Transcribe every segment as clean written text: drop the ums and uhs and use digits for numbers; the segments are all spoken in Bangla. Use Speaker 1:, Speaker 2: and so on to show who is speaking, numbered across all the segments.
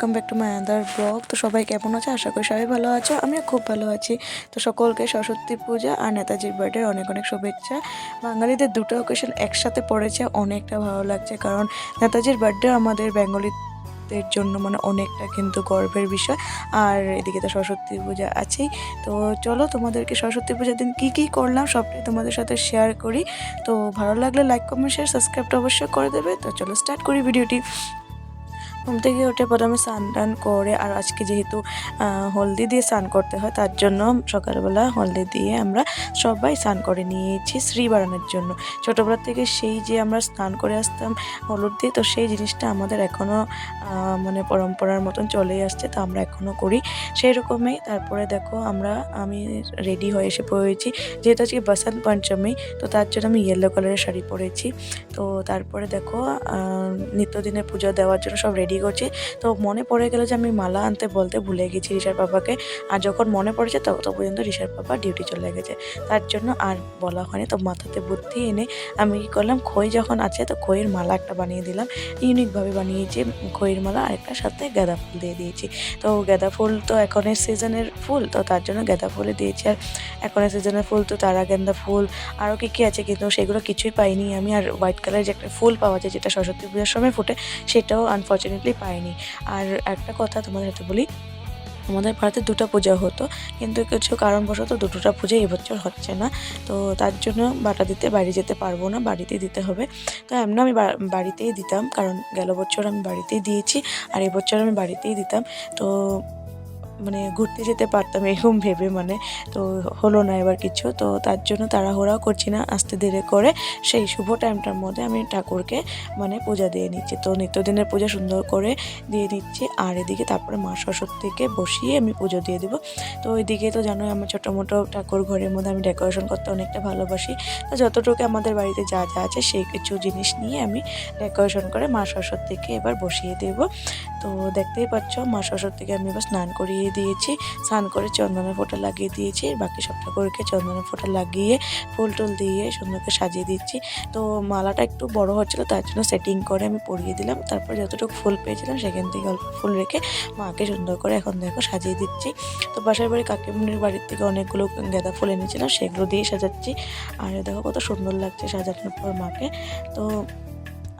Speaker 1: Welcome back to my other blog. তো সবাই কেমন আছে? আশা করি সবাই ভালো আছো, আমিও খুব ভালো আছি। তো সকলকে সরস্বতী পূজা আর নেতাজির বার্থডের অনেক অনেক শুভেচ্ছা। বাঙালিদের দুটো অকেশন একসাথে পড়েছে, অনেকটা ভালো লাগছে, কারণ নেতাজির বার্থডে আমাদের বেঙ্গলিদের জন্য মানে অনেকটা কিন্তু গর্বের বিষয়। আর এদিকে তো সরস্বতী পূজা আছেই। তো চলো তোমাদেরকে সরস্বতী পূজার দিন কী কী করলাম সবটাই তোমাদের সাথে শেয়ার করি। তো ভালো লাগলে লাইক কমেন্ট শেয়ার সাবস্ক্রাইবটা অবশ্যই করে দেবে। তো চলো স্টার্ট করি ভিডিওটি। ঘুম থেকে উঠে প্রথমে স্নান টান করে, আর আজকে যেহেতু হলদি দিয়ে স্নান করতে হয়, তার জন্য সকালবেলা হলদি দিয়ে আমরা সবাই স্নান করে নিয়েছি শ্রী বাড়ানোর জন্য। ছোটোবেলা থেকে সেই যে আমরা স্নান করে আসতাম হলুদ দিয়ে, তো সেই জিনিসটা আমাদের এখনও মানে পরম্পরার মতন চলেই আসছে, তো আমরা এখনও করি সেই রকমই। তারপরে দেখো আমি রেডি হয়ে এসে পড়েছি, যেহেতু আজকে বসন্ত পঞ্চমী, তো তার জন্য আমি ইয়েলো কালারের শাড়ি পরেছি। তো তারপরে দেখো নিত্যদিনের পুজো দেওয়ার জন্য সব রেডি করছি। তো মনে পড়ে গেল যে আমি মালা আনতে বলতে ভুলে গেছি রিশার পাপাকে, আর যখন মনে পড়েছে তত পর্যন্ত রিশার পাপা ডিউটি চলে গেছে, তার জন্য আর বলা হয়নি। তো মাথাতে বুদ্ধি এনে আমি কী করলাম, খই যখন আছে তো খইয়ের মালা একটা বানিয়ে দিলাম, ইউনিকভাবে বানিয়েছি খইয়ের মালা, আর একটা সাথে গাঁদা ফুল দিয়ে দিয়েছি। তো গাঁদা ফুল তো এখনের সিজনের ফুল, তো তার জন্য গাঁদা ফুলে দিয়েছি। আর এখনের সিজনের ফুল তো তারা গেন্দা ফুল, আরও কী আছে, কিন্তু সেগুলো কিছুই পাইনি আমি। আর হোয়াইট কালারের যে একটা ফুল পাওয়া যায় যেটা সরস্বতী পূজার সময় ফোটে, সেটাও আনফর্চুনেটলি পাইনি। আর একটা কথা তোমাদের সাথে বলি, আমাদের ভারতে দুটো পূজা হতো, কিন্তু কিছু কারণবশত দুটোটা পূজা এবছর হচ্ছে না। তো তার জন্য বাটা দিতে বাইরে যেতে পারবো না, বাড়িতেই দিতে হবে। তো এমনি আমি বাড়িতেই দিতাম, কারণ গেল বছর আমি বাড়িতেই দিয়েছি, আর এবছর আমি বাড়িতেই দিতাম। তো মানে ঘুরতে যেতে পারতাম এরকম ভেবে, মানে তো হলো না এবার কিছু। তো তার জন্য তাড়াহুড়াও করছি না, আস্তে ধীরে করে সেই শুভ টাইমটার মধ্যে আমি ঠাকুরকে মানে পূজা দিয়ে নিচ্ছি। তো নিত্যদিনের পূজা সুন্দর করে দিয়ে নিচ্ছি, আর এদিকে তারপরে মা সরস্বতীকে বসিয়ে আমি পুজো দিয়ে দেবো। তো ওইদিকে তো জানোই আমার ছোটো মোটো ঠাকুর ঘরের মধ্যে আমি ডেকোরেশন করতে অনেকটা ভালোবাসি। তো যতটুকু আমাদের বাড়িতে যা যা আছে সেই কিছু জিনিস নিয়ে আমি ডেকোরেশন করে মা সরস্বতীকে এবার বসিয়ে দেবো। তো দেখতেই পাচ্ছ মা সরস্বতীকে আমি এবার স্নান করিয়ে দিয়েছি, স্নান করে চন্দনের ফোঁটা লাগিয়ে দিয়েছি, বাকি সব ঠাকুরকে চন্দনের ফোঁটা লাগিয়ে ফুল টুল দিয়ে সুন্দরকে সাজিয়ে দিচ্ছি। তো মালাটা একটু বড় হচ্ছিলো, তার জন্য সেটিং করে আমি পরিয়ে দিলাম। তারপর যতটুকু ফুল পেয়েছিলাম সেখান থেকে অল্প ফুল রেখে মাকে সুন্দর করে এখন দেখো সাজিয়ে দিচ্ছি। তো বাসার বাড়ি কাকিমুনির বাড়ির থেকে অনেকগুলো গাঁদা ফুল এনেছিলাম, সেগুলো দিয়ে সাজাচ্ছি। আর দেখো কত সুন্দর লাগছে সাজানোর পর মাকে। তো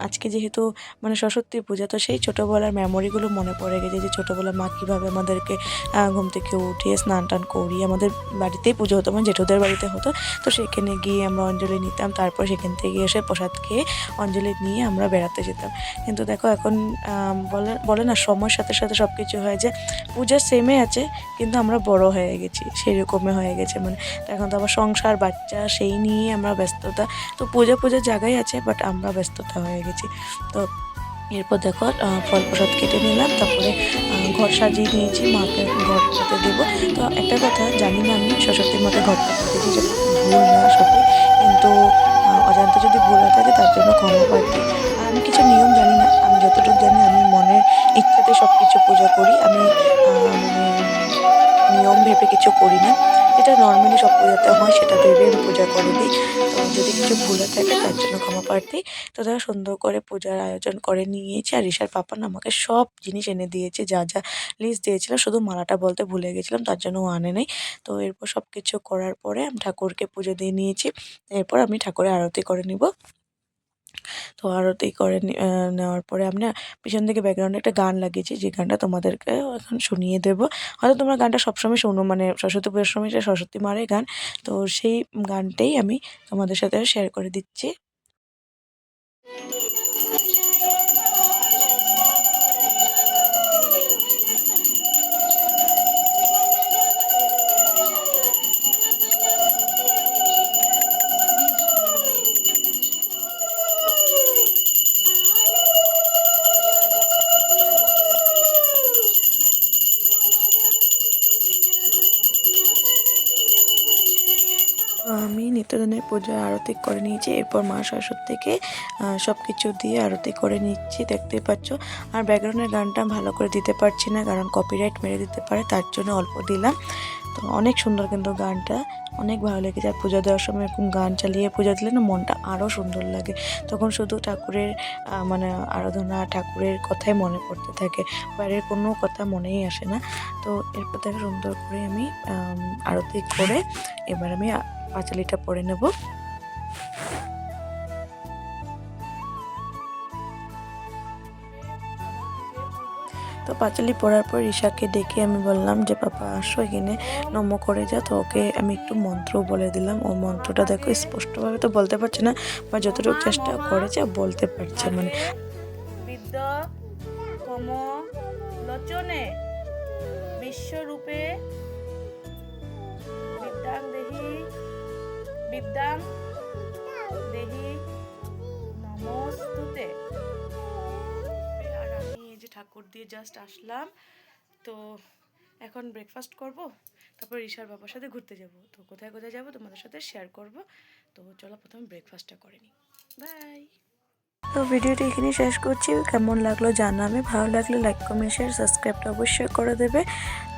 Speaker 1: আজকে যেহেতু মানে সরস্বতী পূজা, তো সেই ছোটোবেলার মেমোরিগুলো মনে পড়ে গেছে, যে ছোটোবেলা মা কীভাবে আমাদেরকে ঘুম থেকে উঠিয়ে স্নান টান করিয়ে আমাদের বাড়িতেই পুজো হতো, মানে জেঠুদের বাড়িতে হতো। তো সেখানে গিয়ে আমরা অঞ্জলি নিতাম, তারপর সেখান থেকে এসে প্রসাদ খেয়ে অঞ্জলি নিয়ে আমরা বেড়াতে যেতাম। কিন্তু দেখো এখন বলে না, সময়ের সাথে সাথে সব কিছু হয়, যে পূজা সেমে আছে কিন্তু আমরা বড় হয়ে গেছি, সেই রকমই হয়ে গেছে। মানে তো এখন তো আবার সংসার বাচ্চা সেই নিয়ে আমরা ব্যস্ততা। তো পূজার জায়গায় আছে, বাট আমরা ব্যস্ততা হয়ে গেছি। তো এরপর দেখো ফল প্রসাদ কেটে নিলাম, তারপরে ঘর সাজিয়ে নিয়েছি, মাকে ঘর পাতে দেবো। তো একটা কথা, জানি না আমি সরস্বতীর মাকে ঘরটা পাতেছি, যে ভুল না সঠিক, কিন্তু অজান্তে যদি ভুল হয়ে থাকে তার জন্য ক্ষমা প্রার্থী। আর আমি কিছু নিয়ম জানি না, আমি যতটুকু জানি আমি মনের ইচ্ছাতে সব কিছু পূজা করি। আমি মানে নিয়ম ভেবে কিছু করি না, যেটা নর্মালি সব পূজাতে হয় সেটা ভেবে আমি পূজা করে দিই। তো যদি কিছু ভুল হয়ে থাকে তার জন্য ক্ষমা প্রার্থী। তো তারা সুন্দর করে পূজার আয়োজন করে নিয়েছে, আর ঋষার পাপা না আমাকে সব জিনিস এনে দিয়েছে, যা যা লিস্ট দিয়েছিল, শুধু মালাটা বলতে ভুলে গেছিলাম, তার জন্য ও আনে নাই। তো এরপর সব কিছু করার পরে আমি ঠাকুরকে পুজো দিয়ে নিয়েছি। এরপর আমি ঠাকুরের আরতি করে নিব। তো আরতি করে নেওয়ার পরে আমি না পিছন থেকে ব্যাকগ্রাউন্ডে একটা গান লাগিয়েছি, যে গানটা তোমাদেরকে এখন শুনিয়ে দেবো। হয়তো তোমরা গানটা সবসময় শোনো, মানে সরস্বতী পুজোর সময় যে সরস্বতী মায়ের গান, তো সেই গানটাই আমি তোমাদের সাথে শেয়ার করে দিচ্ছি। আমি নিত্যদিনের পূজার আরতি করে নিয়েছি, এরপর মা সরস্বতীকে সব কিছু দিয়ে আরতি করে নিচ্ছি, দেখতেই পাচ্ছ। আর ব্যাকগ্রাউন্ডের গানটা ভালো করে দিতে পারছি না, কারণ কপিরাইট মেরে দিতে পারে, তার জন্য অল্প দিলাম। তো অনেক সুন্দর কিন্তু গানটা, অনেক ভালো লেগেছে। আর পূজা দেওয়ার সময় এরকম গান চালিয়ে পূজা দিলে না মনটা আরও সুন্দর লাগে। তখন শুধু ঠাকুরের মানে আরাধনা, ঠাকুরের কথাই মনে পড়তে থাকে, বাইরের কোনো কথা মনেই আসে না। তো এরপর থেকে সুন্দর করে আমি আরতি করে এবার আমি পাঁচালিটা পরে নেব। তো পাঁচালি পড়ার পর ঈশাকে ডেকে আমি বললাম যে পাপা আসো এখানে নমো করে যা। তো ওকে আমি একটু মন্ত্র বলে দিলাম। ও মন্ত্রটা দেখো স্পষ্টভাবে তো বলতে পারছে না, বা যতটুকু চেষ্টা করেছে বলতে পারছে। মানে
Speaker 2: বিদ্য কম লোচনে বিশ্বরূপে বিদ্যাং দেহি নমস্তুতে। আর আমি এই যে ঠাকুর দিয়ে জাস্ট আসলাম, তো এখন ব্রেকফাস্ট করব, তারপর ঈশার বাবার সাথে ঘুরতে যাব। তো কোথায় কোথায় যাব তোমাদের সাথে শেয়ার করব। তো চলো প্রথমে ব্রেকফাস্টটা করে নিই। বাই।
Speaker 1: তো ভিডিওটি এখানে শেষ করছি। কেমন লাগলো জানাবে, ভালো লাগলে লাইক কমেন্ট শেয়ার সাবস্ক্রাইবটা অবশ্যই করে দেবে।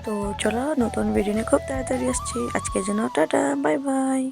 Speaker 1: তো চলো নতুন ভিডিও নিয়ে খুব তাড়াতাড়ি আসছি। আজকের জন্য টাটা, বাই বাই।